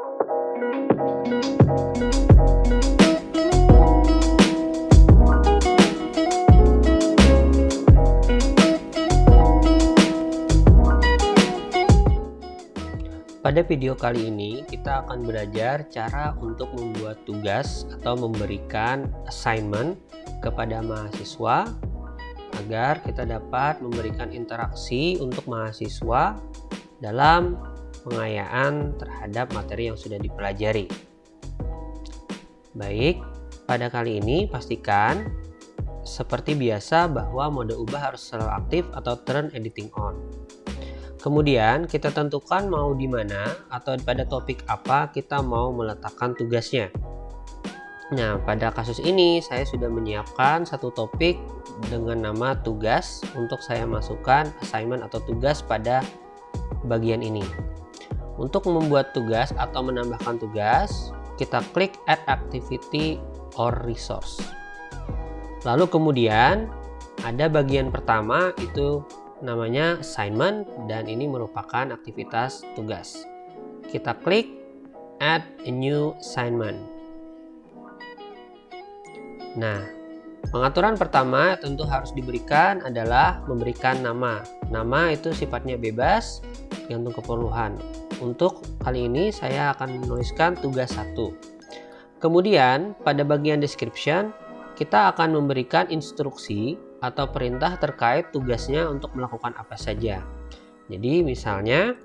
Pada video kali ini kita akan belajar cara untuk membuat tugas atau memberikan assignment kepada mahasiswa agar kita dapat memberikan interaksi untuk mahasiswa dalam pengayaan terhadap materi yang sudah dipelajari. Baik, pada kali ini pastikan seperti biasa bahwa mode ubah harus selalu aktif atau turn editing on. Kemudian kita tentukan mau di mana atau pada topik apa kita mau meletakkan tugasnya. Nah, pada kasus ini saya sudah menyiapkan satu topik dengan nama tugas untuk saya masukkan assignment atau tugas pada bagian ini. Untuk membuat tugas atau menambahkan tugas, kita klik add activity or resource. Lalu kemudian ada bagian pertama itu namanya assignment dan ini merupakan aktivitas tugas. Kita klik add a new assignment. Nah, pengaturan pertama tentu harus diberikan adalah memberikan nama. Nama itu sifatnya bebas, tergantung keperluan. Untuk kali ini saya akan menuliskan tugas 1. Kemudian pada bagian description kita akan memberikan instruksi atau perintah terkait tugasnya untuk melakukan apa saja. Jadi misalnya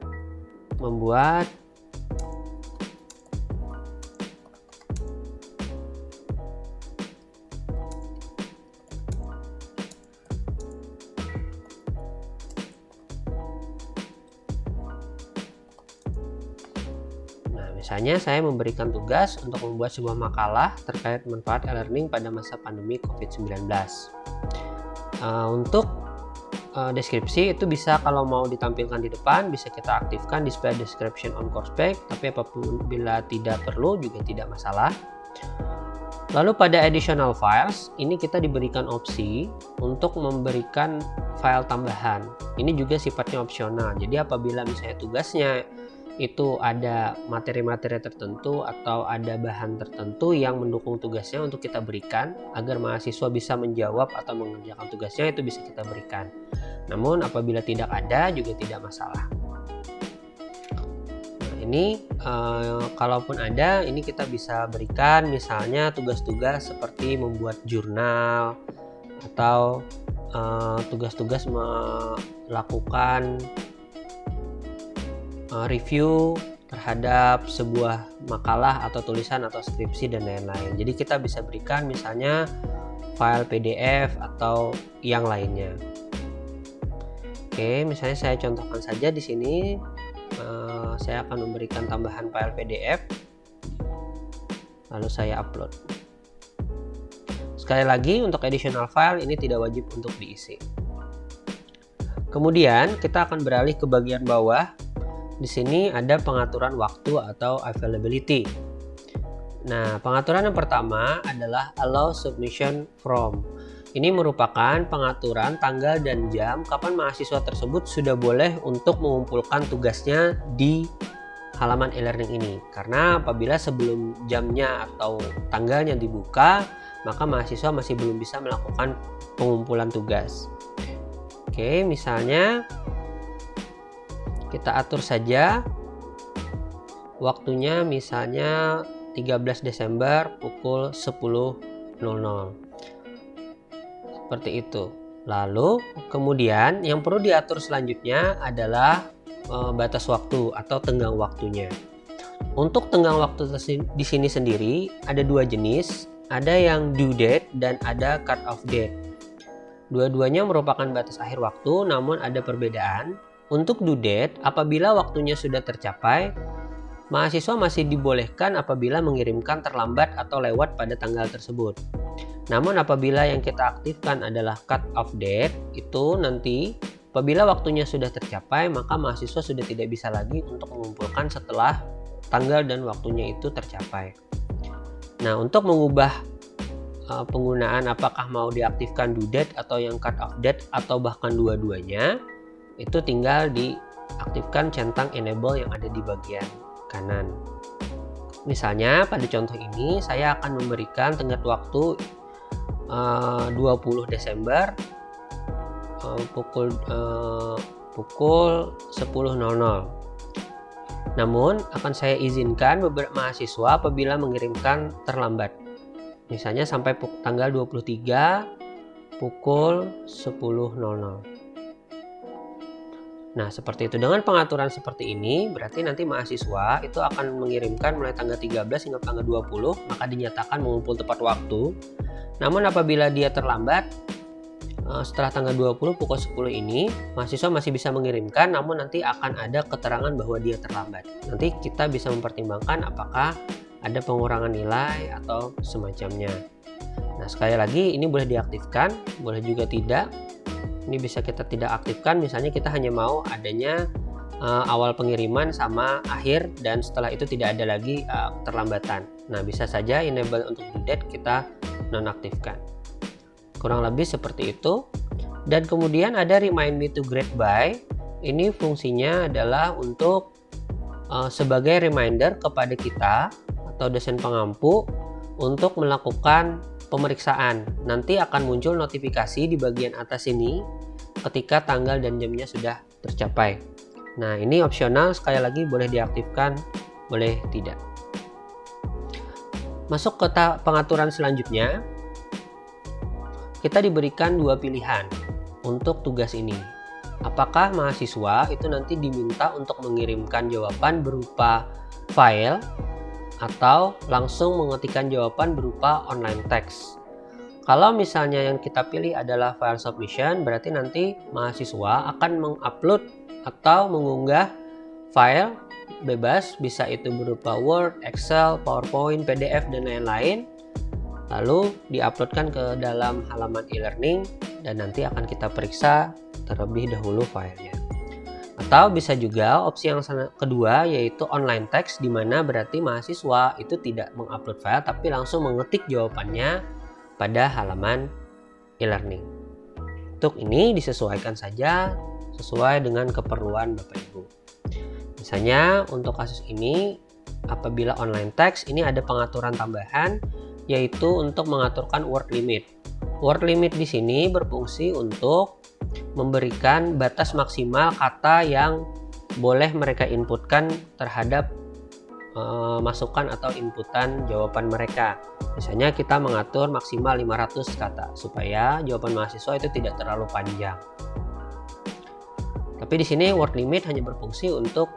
membuat misalnya saya memberikan tugas untuk membuat sebuah makalah terkait manfaat e-learning pada masa pandemi COVID-19. Untuk deskripsi itu bisa kalau mau ditampilkan di depan bisa kita aktifkan display description on course page, tapi apabila tidak perlu juga tidak masalah. Lalu pada additional files ini kita diberikan opsi untuk memberikan file tambahan. Ini juga sifatnya opsional. Jadi apabila misalnya tugasnya itu ada materi-materi tertentu atau ada bahan tertentu yang mendukung tugasnya untuk kita berikan agar mahasiswa bisa menjawab atau mengerjakan tugasnya, itu bisa kita berikan. Namun apabila tidak ada juga tidak masalah. Nah, ini kalaupun ada, ini kita bisa berikan misalnya tugas-tugas seperti membuat jurnal atau tugas-tugas melakukan review terhadap sebuah makalah atau tulisan atau skripsi dan lain-lain. Jadi kita bisa berikan misalnya file PDF atau yang lainnya. Oke, misalnya saya contohkan saja di sini. Saya akan memberikan tambahan file PDF, lalu saya upload. Sekali lagi untuk additional file ini tidak wajib untuk diisi. Kemudian kita akan beralih ke bagian bawah. Di sini ada pengaturan waktu atau availability. Nah, pengaturan yang pertama adalah allow submission from. Ini merupakan pengaturan tanggal dan jam kapan mahasiswa tersebut sudah boleh untuk mengumpulkan tugasnya di halaman e-learning ini. Karena apabila sebelum jamnya atau tanggalnya dibuka, maka mahasiswa masih belum bisa melakukan pengumpulan tugas. Oke, misalnya kita atur saja waktunya misalnya 13 Desember pukul 10.00. Seperti itu. Lalu kemudian yang perlu diatur selanjutnya adalah batas waktu atau tenggang waktunya. Untuk tenggang waktu di sini sendiri ada dua jenis, ada yang due date dan ada cut off date. Dua-duanya merupakan batas akhir waktu, namun ada perbedaan. Untuk due date, apabila waktunya sudah tercapai, mahasiswa masih dibolehkan apabila mengirimkan terlambat atau lewat pada tanggal tersebut. Namun apabila yang kita aktifkan adalah cut off date, itu nanti apabila waktunya sudah tercapai, maka mahasiswa sudah tidak bisa lagi untuk mengumpulkan setelah tanggal dan waktunya itu tercapai. Nah, untuk mengubah penggunaan apakah mau diaktifkan due date atau yang cut off date atau bahkan dua-duanya, itu tinggal diaktifkan centang enable yang ada di bagian kanan. Misalnya pada contoh ini saya akan memberikan tenggat waktu 20 Desember pukul 10.00. Namun akan saya izinkan beberapa mahasiswa apabila mengirimkan terlambat. Misalnya sampai tanggal 23 pukul 10.00. Nah, seperti itu. Dengan pengaturan seperti ini, berarti nanti mahasiswa itu akan mengirimkan mulai tanggal 13 hingga tanggal 20, maka dinyatakan mengumpul tepat waktu. Namun apabila dia terlambat, setelah tanggal 20 pukul 10 ini, mahasiswa masih bisa mengirimkan, namun nanti akan ada keterangan bahwa dia terlambat. Nanti kita bisa mempertimbangkan apakah ada pengurangan nilai atau semacamnya. Nah, sekali lagi ini boleh diaktifkan, boleh juga tidak. Ini bisa kita tidak aktifkan, misalnya kita hanya mau adanya awal pengiriman sama akhir, dan setelah itu tidak ada lagi keterlambatan. Nah, bisa saja enable untuk due date kita nonaktifkan. Kurang lebih seperti itu. Dan kemudian ada remind me to grade by. Ini fungsinya adalah untuk sebagai reminder kepada kita atau dosen pengampu untuk melakukan pemeriksaan. Nanti akan muncul notifikasi di bagian atas ini ketika tanggal dan jamnya sudah tercapai. Nah, ini opsional, sekali lagi boleh diaktifkan, boleh tidak. Masuk ke pengaturan selanjutnya, kita diberikan dua pilihan untuk tugas ini. Apakah mahasiswa itu nanti diminta untuk mengirimkan jawaban berupa file atau langsung mengetikkan jawaban berupa online text. Kalau misalnya yang kita pilih adalah file submission, berarti nanti mahasiswa akan mengupload atau mengunggah file bebas, bisa itu berupa Word, Excel, PowerPoint, PDF, dan lain-lain. Lalu diuploadkan ke dalam halaman e-learning dan nanti akan kita periksa terlebih dahulu filenya. Atau bisa juga opsi yang kedua, yaitu online text, di mana berarti mahasiswa itu tidak mengupload file tapi langsung mengetik jawabannya pada halaman e-learning. Untuk ini disesuaikan saja sesuai dengan keperluan Bapak Ibu. Misalnya untuk kasus ini, apabila online text, ini ada pengaturan tambahan, yaitu untuk mengaturkan word limit. Word limit di sini berfungsi untuk memberikan batas maksimal kata yang boleh mereka inputkan terhadap masukan atau inputan jawaban mereka. Misalnya kita mengatur maksimal 500 kata supaya jawaban mahasiswa itu tidak terlalu panjang. Tapi di sini word limit hanya berfungsi untuk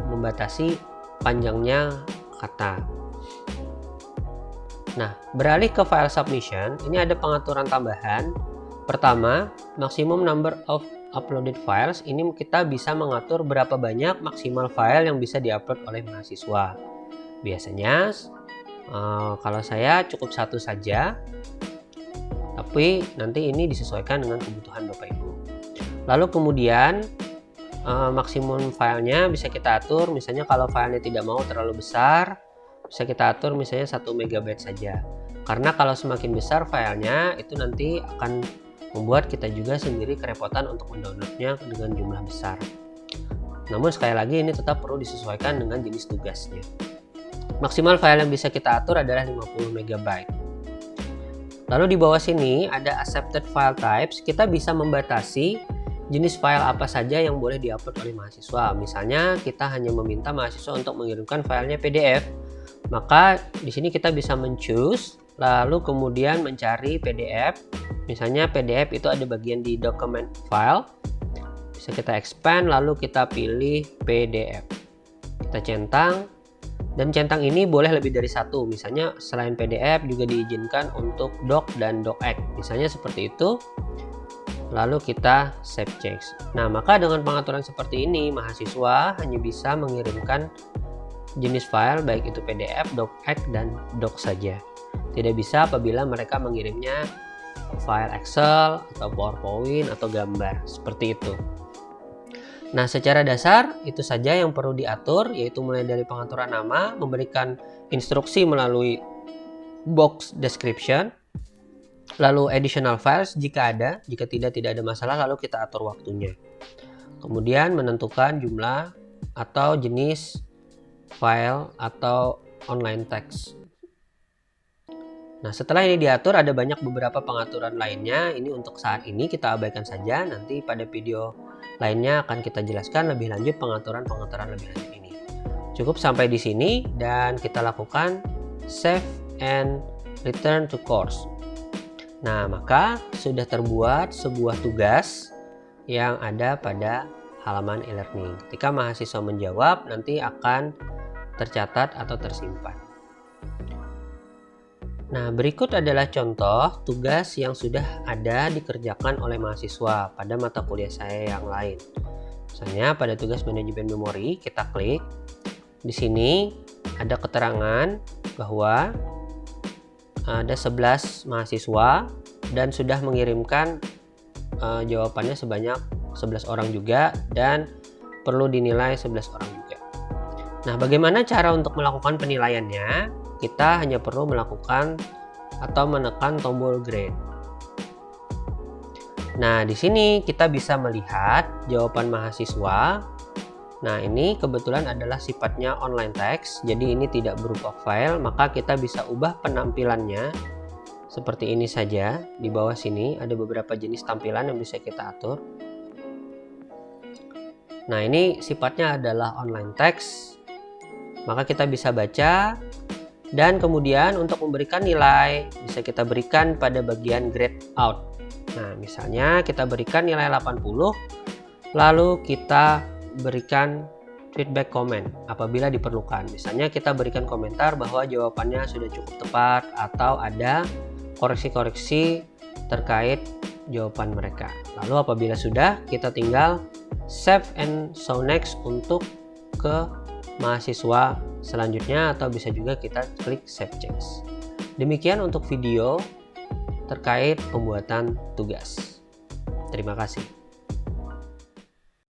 membatasi panjangnya kata. Nah, beralih ke file submission, ini ada pengaturan tambahan. Pertama, maximum number of uploaded files. Ini kita bisa mengatur berapa banyak maksimal file yang bisa diupload oleh mahasiswa. Biasanya, kalau saya cukup satu saja, tapi nanti ini disesuaikan dengan kebutuhan Bapak Ibu. Lalu kemudian, maksimum filenya bisa kita atur, misalnya kalau filenya tidak mau terlalu besar, bisa kita atur misalnya 1 MB saja. Karena kalau semakin besar filenya, itu nanti akan membuat kita juga sendiri kerepotan untuk mendownloadnya dengan jumlah besar. Namun sekali lagi ini tetap perlu disesuaikan dengan jenis tugasnya. Maksimal file yang bisa kita atur adalah 50 MB. Lalu di bawah sini ada accepted file types. Kita bisa membatasi jenis file apa saja yang boleh diupload oleh mahasiswa. Misalnya kita hanya meminta mahasiswa untuk mengirimkan filenya PDF. Maka di sini kita bisa men-choose, lalu kemudian mencari PDF. Misalnya PDF itu ada bagian di document file. Bisa kita expand, lalu kita pilih PDF. Kita centang, dan centang ini boleh lebih dari satu. Misalnya selain PDF juga diizinkan untuk doc dan docx. Misalnya seperti itu. Lalu kita save change. Nah, maka dengan pengaturan seperti ini, mahasiswa hanya bisa mengirimkan jenis file baik itu PDF, docx, dan doc saja. Tidak bisa apabila mereka mengirimnya file Excel atau PowerPoint atau gambar, seperti itu. Nah, secara dasar itu saja yang perlu diatur, yaitu mulai dari pengaturan nama, memberikan instruksi melalui box description, lalu additional files jika ada, jika tidak ada masalah, lalu kita atur waktunya. Kemudian menentukan jumlah atau jenis file atau online text. Nah, setelah ini diatur, ada beberapa pengaturan lainnya. Ini untuk saat ini kita abaikan saja. Nanti pada video lainnya akan kita jelaskan lebih lanjut pengaturan lebih lanjut ini. Cukup sampai di sini dan kita lakukan save and return to course. Nah, maka sudah terbuat sebuah tugas yang ada pada halaman e-learning. Ketika mahasiswa menjawab, nanti akan tercatat atau tersimpan. Nah, berikut adalah contoh tugas yang sudah ada dikerjakan oleh mahasiswa pada mata kuliah saya yang lain. Misalnya pada tugas manajemen memori, kita klik. Di sini ada keterangan bahwa ada 11 mahasiswa dan sudah mengirimkan jawabannya sebanyak 11 orang juga dan perlu dinilai 11 orang juga. Nah, bagaimana cara untuk melakukan penilaiannya? Kita hanya perlu melakukan atau menekan tombol grade. Nah, di sini kita bisa melihat jawaban mahasiswa. Nah, ini kebetulan adalah sifatnya online text, jadi ini tidak berupa file, maka kita bisa ubah penampilannya seperti ini saja. Di bawah sini ada beberapa jenis tampilan yang bisa kita atur. Nah, ini sifatnya adalah online text, maka kita bisa baca. Dan kemudian untuk memberikan nilai bisa kita berikan pada bagian grade out. Nah, misalnya kita berikan nilai 80, lalu kita berikan feedback comment apabila diperlukan. Misalnya kita berikan komentar bahwa jawabannya sudah cukup tepat atau ada koreksi-koreksi terkait jawaban mereka. Lalu apabila sudah, kita tinggal save and show next untuk ke mahasiswa selanjutnya, atau bisa juga kita klik save change. Demikian untuk video terkait pembuatan tugas. Terima kasih.